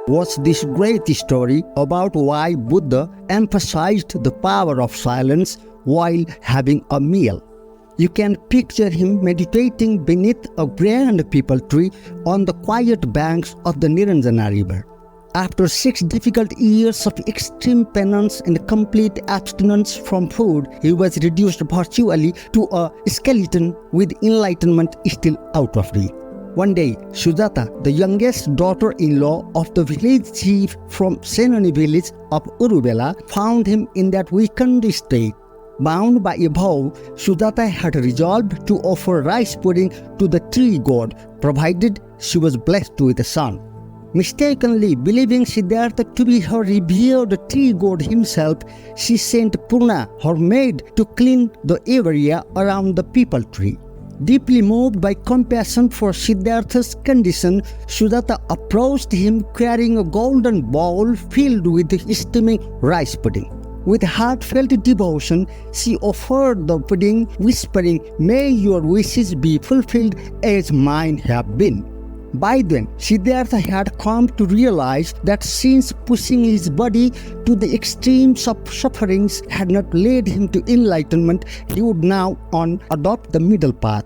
was this great story about why Buddha emphasized the power of silence while having a meal. You can picture him meditating beneath a grand peepal tree on the quiet banks of the Niranjana river. After 6 difficult years of extreme penance and complete abstinence from food, he was reduced virtually to a skeleton with enlightenment still out of reach. One day, Sujata, the youngest daughter-in-law of the village chief from Senani village of Uruvela, found him in that weakened state. Bound by a vow, Sujata had resolved to offer rice pudding to the tree god, provided she was blessed with a son. Mistakenly believing Siddhartha to be her revered tree god himself, she sent Purna, her maid, to clean the area around the peepal tree. Deeply moved by compassion for Siddhartha's condition, Sujata approached him carrying a golden bowl filled with steaming rice pudding. With heartfelt devotion, she offered the pudding, whispering, "May your wishes be fulfilled as mine have been." By then, Siddhartha had come to realize that since pushing his body to the extremes of sufferings had not led him to enlightenment, he would now adopt the middle path.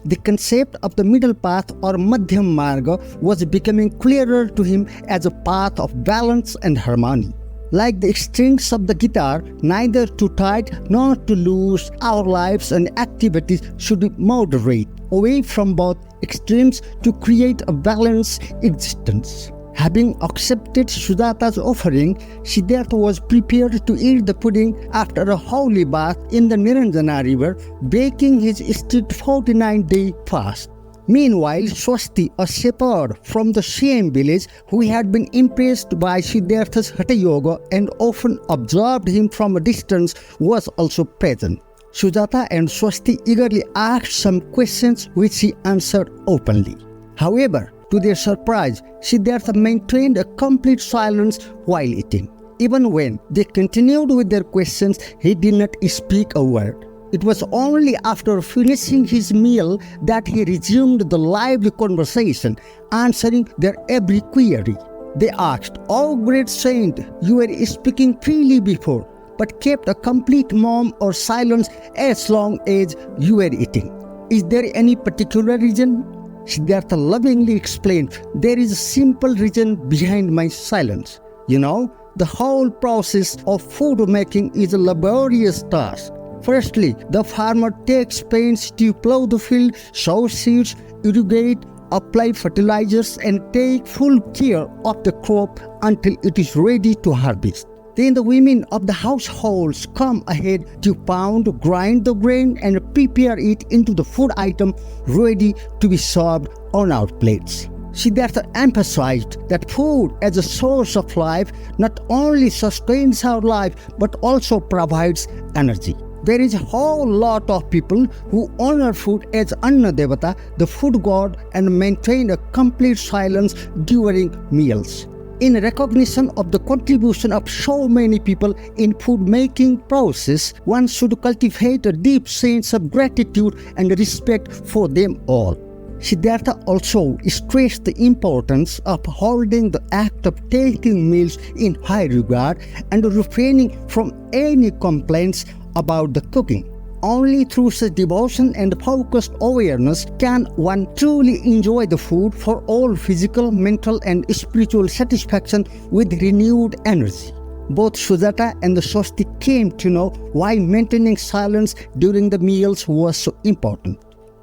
The concept of the middle path or Madhyam Marga was becoming clearer to him as a path of balance and harmony. Like the strings of the guitar, neither too tight nor too loose, our lives and activities should be moderate, away from both extremes to create a balanced existence. Having accepted Sujata's offering, Siddhartha was prepared to eat the pudding after a holy bath in the Niranjana river, breaking his strict 49-day fast. Meanwhile, Swasti, a shepherd from the same village who had been impressed by Siddhartha's Hatha Yoga and often observed him from a distance, was also present. Sujata and Swasti eagerly asked some questions which he answered openly. However, to their surprise, Siddhartha maintained a complete silence while eating. Even when they continued with their questions, he did not speak a word. It was only after finishing his meal that he resumed the lively conversation, answering their every query. They asked, "O great saint, you were speaking freely before, but kept a complete mum or silence as long as you were eating. Is there any particular reason?" Siddhartha lovingly explained, "There is a simple reason behind my silence. The whole process of food making is a laborious task. Firstly, the farmer takes pains to plow the field, sow seeds, irrigate, apply fertilizers, and take full care of the crop until it is ready to harvest. Then the women of the households come ahead to pound, grind the grain, and prepare it into the food item ready to be served on our plates." Siddhartha emphasized that food as a source of life not only sustains our life but also provides energy. There is a whole lot of people who honor food as Anna Devata, the food god, and maintain a complete silence during meals. In recognition of the contribution of so many people in food making process, one should cultivate a deep sense of gratitude and respect for them all. Siddhartha also stressed the importance of holding the act of taking meals in high regard and refraining from any complaints about the cooking. Only through such devotion and focused awareness can one truly enjoy the food for all physical, mental, and spiritual satisfaction with renewed energy. Both Sujata and the Swasti came to know why maintaining silence during the meals was so important.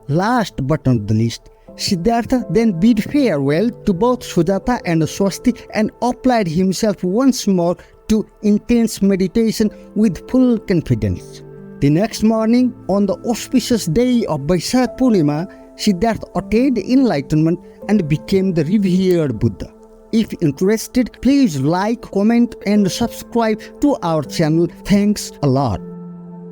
Last but not the least, Siddhartha then bid farewell to both Sujata and Swasti and applied himself once more to intense meditation with full confidence. The next morning, on the auspicious day of Vaisakh Purnima, Siddhartha attained enlightenment and became the revered Buddha. If interested, please like, comment, and subscribe to our channel. Thanks a lot.